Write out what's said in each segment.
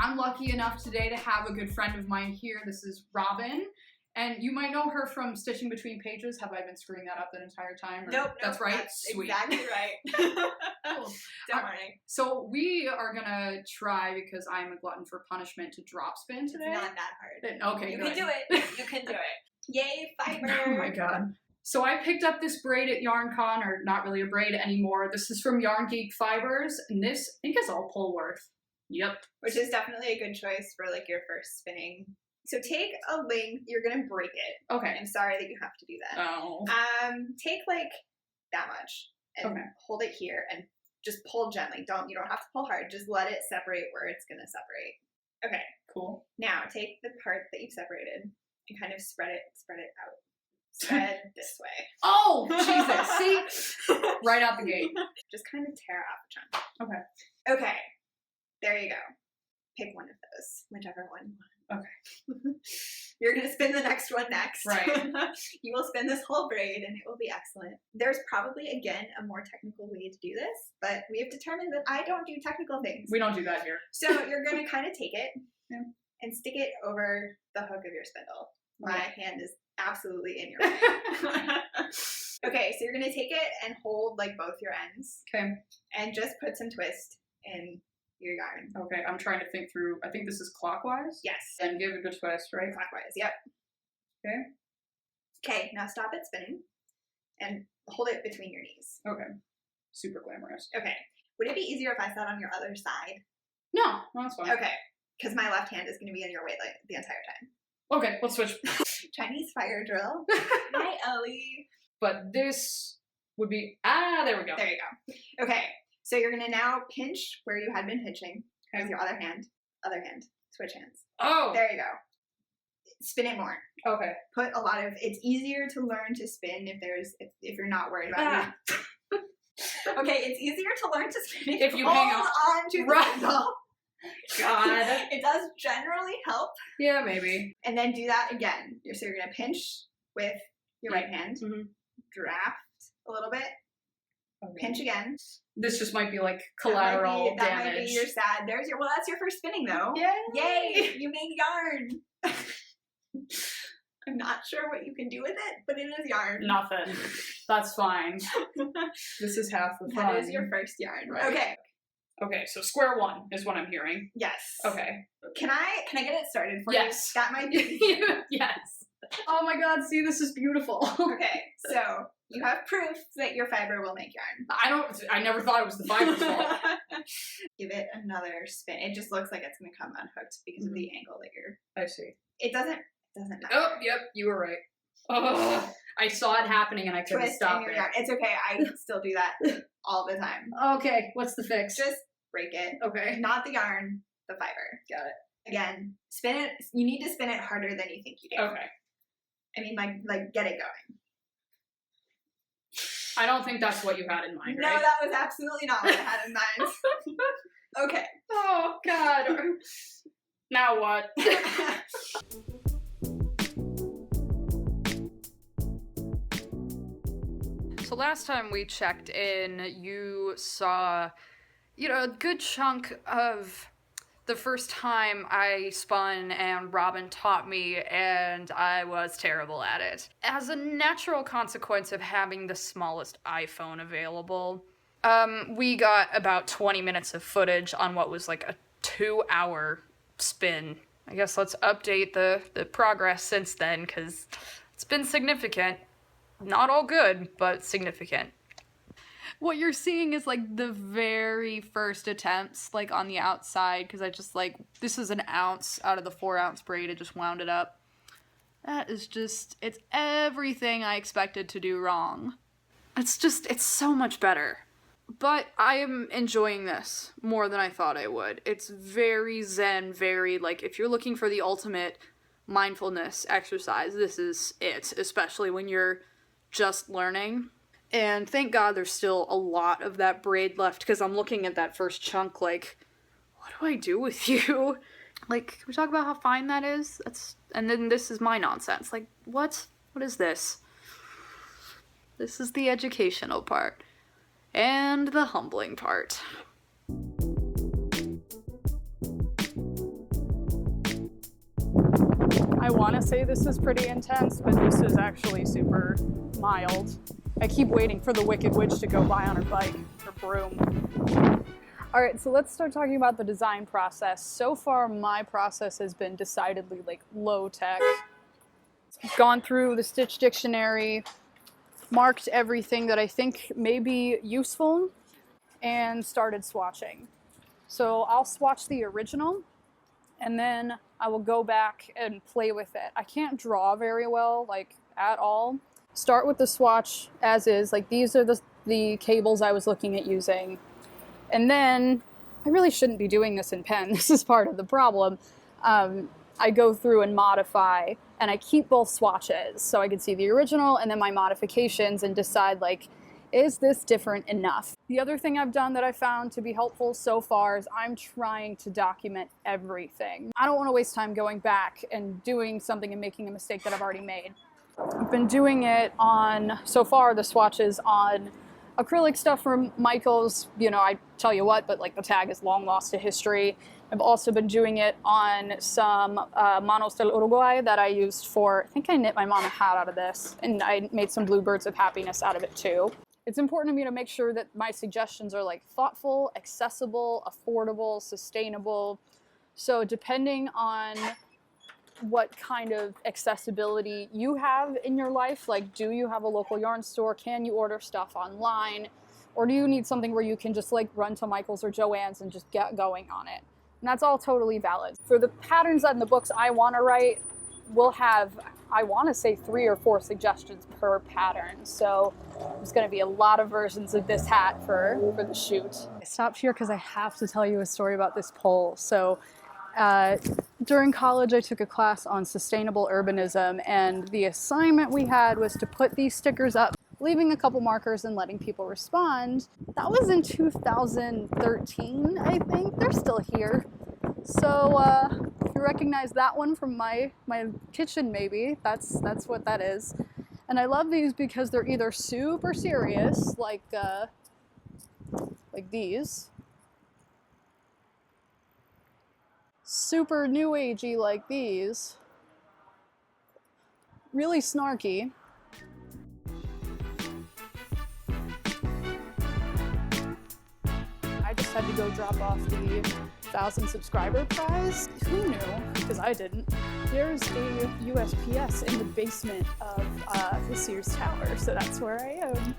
I'm lucky enough today to have a good friend of mine here. This is Robin. And you might know her from Stitching Between Pages. Have I been screwing that up the entire time? Nope. That's right? That's Sweet. Exactly right. Cool. Don't worry. So we are going to try, because I'm a glutton for punishment, to drop spin today. It's not that hard. Okay, You good. can do it. You can do it. Yay, fiber. Oh my god. So I picked up this braid at YarnCon, or not really a braid anymore. This is from Yarn Geek Fibers, and this, I think, is all pull worth. Yep. Which is definitely a good choice for like your first spinning. So take a length, you're gonna break it. Okay. I'm sorry that you have to do that. Oh. Take like that much and hold it here and just pull gently. You don't have to pull hard. Just let it separate where it's gonna separate. Okay. Cool. Now take the part that you've separated and kind of spread it out. Spread this way. Oh, Jesus. See? Right out the gate. Just kind of tear off a chunk. Okay. Okay. There you go. Pick one of those, whichever one you want. Okay. You're going to spin the next one next. Right. You will spin this whole braid and it will be excellent. There's probably, again, a more technical way to do this, but we have determined that I don't do technical things. We don't do that here. So you're going to kind of take it and stick it over the hook of your spindle. My hand is absolutely in your way. Okay, so you're going to take it and hold like both your ends. Okay. And just put some twist in your yarn. Okay, I'm trying to think through. I think this is clockwise? Yes. And give it a twist, right? Clockwise, yep. Okay. Okay, now stop it spinning and hold it between your knees. Okay. Super glamorous. Okay. Would it be easier if I sat on your other side? No, that's fine. Okay, because my left hand is going to be in your way like the entire time. Okay, let's switch. Chinese fire drill. Hi, Ellie. But this would be, there we go. There you go. Okay, so you're going to now pinch where you had been pinching with your other hand. Other hand. Switch hands. Oh! There you go. Spin it more. Okay. Put a lot of, it's easier to learn to spin if you're not worried about it. Okay, it's easier to learn to spin if you hang on to the spindle. God. It does generally help. Yeah, maybe. And then do that again. So you're going to pinch with your right hand, draft a little bit, pinch again. This just might be like collateral damage. That might be your sad. Well, that's your first spinning though. Yay! Yay! You made yarn. I'm not sure what you can do with it, but it is yarn. Nothing. That's fine. This is half the fun. That is your first yarn. Right. Okay. Okay, so square one is what I'm hearing. Yes. Okay. Can I get it started for yes. you? That might be yes. Oh my god, see, this is beautiful. Okay, so you have proof that your fiber will make yarn. I never thought it was the fiber's fault. Give it another spin. It just looks like it's going to come unhooked because of the angle that you're... I see. It doesn't matter. Oh, yep, you were right. Oh, I saw it happening and I couldn't stop it. Yarn. It's okay, I still do that all the time. Okay, what's the fix? Just break it. Okay. Not the yarn, the fiber. Got it. Again, spin it. You need to spin it harder than you think you do. Okay. I mean, like get it going. I don't think that's what you had in mind, No, right? that was absolutely not what I had in mind. Okay. Oh, God. Now what? So last time we checked in, you saw, a good chunk of the first time I spun and Robin taught me, and I was terrible at it. As a natural consequence of having the smallest iPhone available, we got about 20 minutes of footage on what was like a 2-hour spin. I guess let's update the progress since then, because it's been significant. Not all good, but significant. What you're seeing is like the very first attempts, like on the outside, because I just this is an ounce out of the 4-ounce braid. I just wound it up. That is just, it's everything I expected to do wrong. It's so much better. But I am enjoying this more than I thought I would. It's very zen, very, if you're looking for the ultimate mindfulness exercise, this is it, especially when you're just learning. And thank God there's still a lot of that braid left, because I'm looking at that first chunk what do I do with you? Can we talk about how fine that is? And then this is my nonsense. What? What is this? This is the educational part. And the humbling part. I want to say this is pretty intense, but this is actually super mild. I keep waiting for the Wicked Witch to go by on her bike, her broom. All right, so let's start talking about the design process. So far, my process has been decidedly like low tech. Gone through the Stitch Dictionary, marked everything that I think may be useful, and started swatching. So I'll swatch the original, and then I will go back and play with it. I can't draw very well, like at all. Start with the swatch as is, like these are the cables I was looking at using. And then, I really shouldn't be doing this in pen, this is part of the problem. I go through and modify, and I keep both swatches so I can see the original and then my modifications and decide, like, is this different enough? The other thing I've done that I found to be helpful so far is I'm trying to document everything. I don't want to waste time going back and doing something and making a mistake that I've already made. I've been doing it on, so far, the swatches on acrylic stuff from Michaels. You know, I tell you what, but like the tag is long lost to history. I've also been doing it on some Manos del Uruguay that I used for, I think I knit my mom a hat out of this, and I made some bluebirds of happiness out of it too. It's important to me to make sure that my suggestions are like thoughtful, accessible, affordable, sustainable. So depending on what kind of accessibility you have in your life, like do you have a local yarn store, can you order stuff online, or do you need something where you can just like run to Michael's or Joann's and just get going on it? And that's all totally valid. For the patterns in the books I want to write, we'll have, I want to say 3 or 4 suggestions per pattern. So there's going to be a lot of versions of this hat for the shoot. I stopped here because I have to tell you a story about this pole. So during college, I took a class on sustainable urbanism, and the assignment we had was to put these stickers up, leaving a couple markers and letting people respond. That was in 2013, I think. They're still here. So if you recognize that one from my kitchen, maybe, that's what that is. And I love these because they're either super serious, like these, super new agey like these, really snarky. I just had to go drop off the 1,000 subscriber prize. Who knew? Because I didn't. There's a USPS in the basement of the Sears Tower, so that's where I am.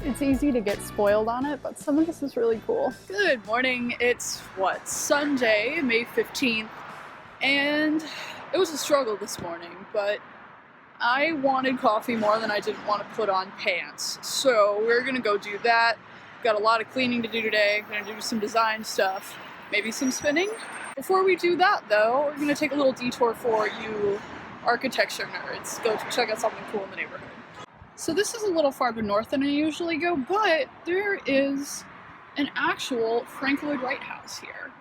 It's easy to get spoiled on it, but some of this is really cool. Good morning. It's Sunday, May 15th, and it was a struggle this morning, but I wanted coffee more than I didn't want to put on pants. So we're gonna go do that. Got a lot of cleaning to do today. Gonna do some design stuff, maybe some spinning. Before we do that though, we're gonna take a little detour for you architecture nerds. Go check out something cool in the neighborhood. So this is a little farther north than I usually go, but there is an actual Frank Lloyd Wright house here.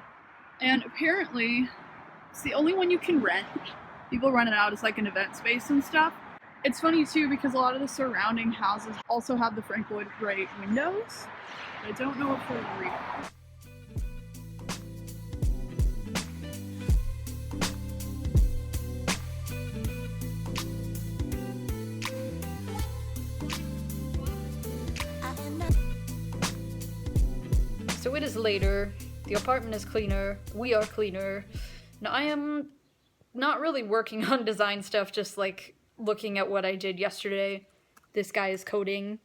And apparently, it's the only one you can rent. People rent it out as like an event space and stuff. It's funny too because a lot of the surrounding houses also have the Frank Lloyd Wright windows. I don't know if they're real. So it is later, the apartment is cleaner, we are cleaner. Now I am not really working on design stuff, just like looking at what I did yesterday. This guy is coding.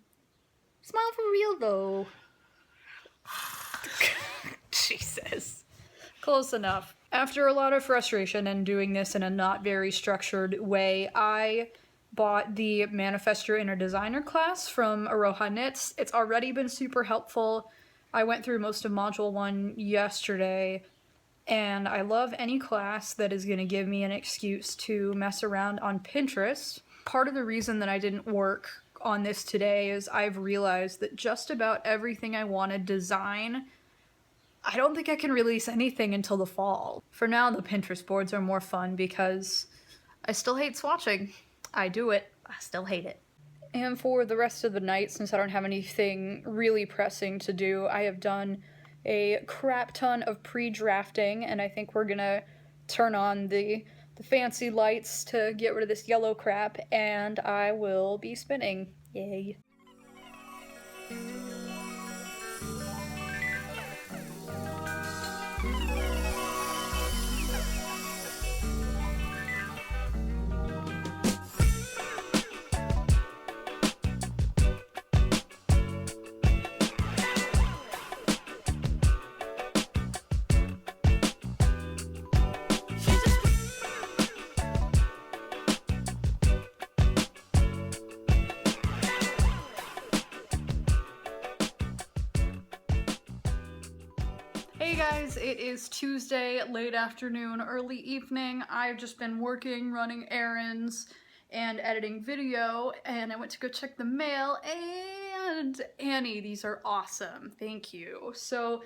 Smile for real though. Jesus. Close enough. After a lot of frustration and doing this in a not very structured way, I bought the Manifest Your Inner Designer class from Aroha Knits. It's already been super helpful. I went through most of Module 1 yesterday, and I love any class that is going to give me an excuse to mess around on Pinterest. Part of the reason that I didn't work on this today is I've realized that just about everything I want to design, I don't think I can release anything until the fall. For now, the Pinterest boards are more fun because I still hate swatching. I do it, I still hate it. And for the rest of the night, since I don't have anything really pressing to do, I have done a crap ton of pre-drafting, and I think we're gonna turn on the fancy lights to get rid of this yellow crap, and I will be spinning. Yay. Hey guys, it is Tuesday, late afternoon, early evening. I've just been working, running errands, and editing video, and I went to go check the mail, and Annie, these are awesome. Thank you. So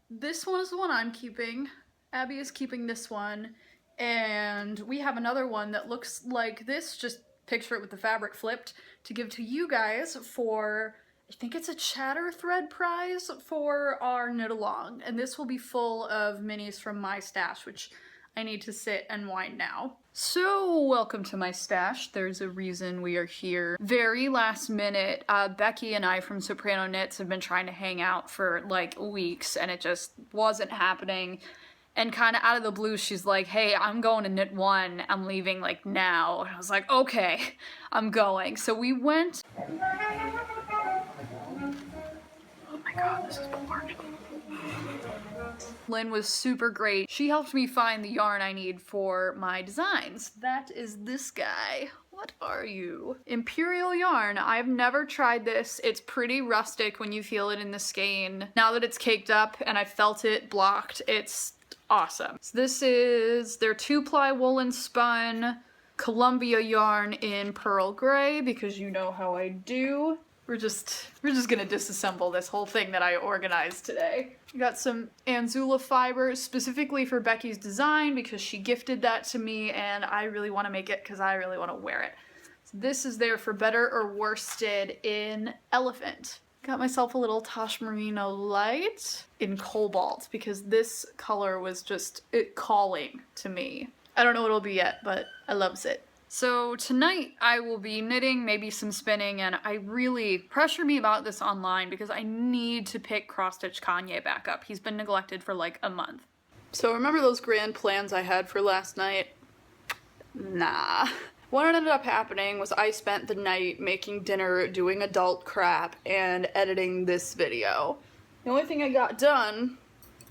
this one is the one I'm keeping. Abby is keeping this one, and we have another one that looks like this, just picture it with the fabric flipped, to give to you guys for, I think it's a chatter thread prize for our knit along, and this will be full of minis from my stash, which I need to sit and wind now. So welcome to my stash. There's a reason we are here. Very last minute, Becky and I from Soprano Knits have been trying to hang out for like weeks, and it just wasn't happening. And kind of out of the blue, she's like, hey, I'm going to knit one. I'm leaving like now. And I was like, okay, I'm going. So we went. God, this is boring. Lynn was super great. She helped me find the yarn I need for my designs. That is this guy. What are you? Imperial yarn. I've never tried this. It's pretty rustic when you feel it in the skein. Now that it's caked up and I felt it blocked, it's awesome. So this is their 2-ply woolen spun Columbia yarn in pearl gray, because you know how I do. We're just gonna disassemble this whole thing that I organized today. We got some Anzula fibers specifically for Becky's design because she gifted that to me, and I really want to make it because I really want to wear it. So this is there for better or worsted in elephant. Got myself a little Tosh Merino light in cobalt because this color was just calling to me. I don't know what it'll be yet, but I loves it. So tonight I will be knitting, maybe some spinning, and I really pressure me about this online because I need to pick cross-stitch Kanye back up. He's been neglected for like a month. So remember those grand plans I had for last night? Nah. What ended up happening was I spent the night making dinner, doing adult crap, and editing this video. The only thing I got done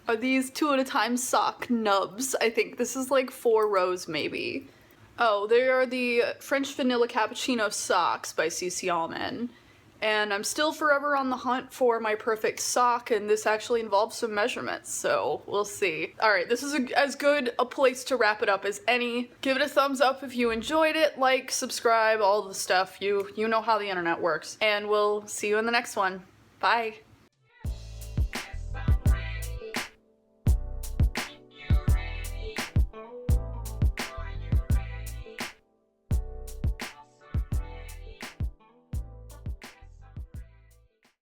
are these 2 at a time sock nubs. I think this is like 4 rows maybe. Oh, they are the French Vanilla Cappuccino socks by CC Allman. And I'm still forever on the hunt for my perfect sock, and this actually involves some measurements, so we'll see. Alright, this is as good a place to wrap it up as any. Give it a thumbs up if you enjoyed it, like, subscribe, all the stuff. You know how the internet works. And we'll see you in the next one. Bye!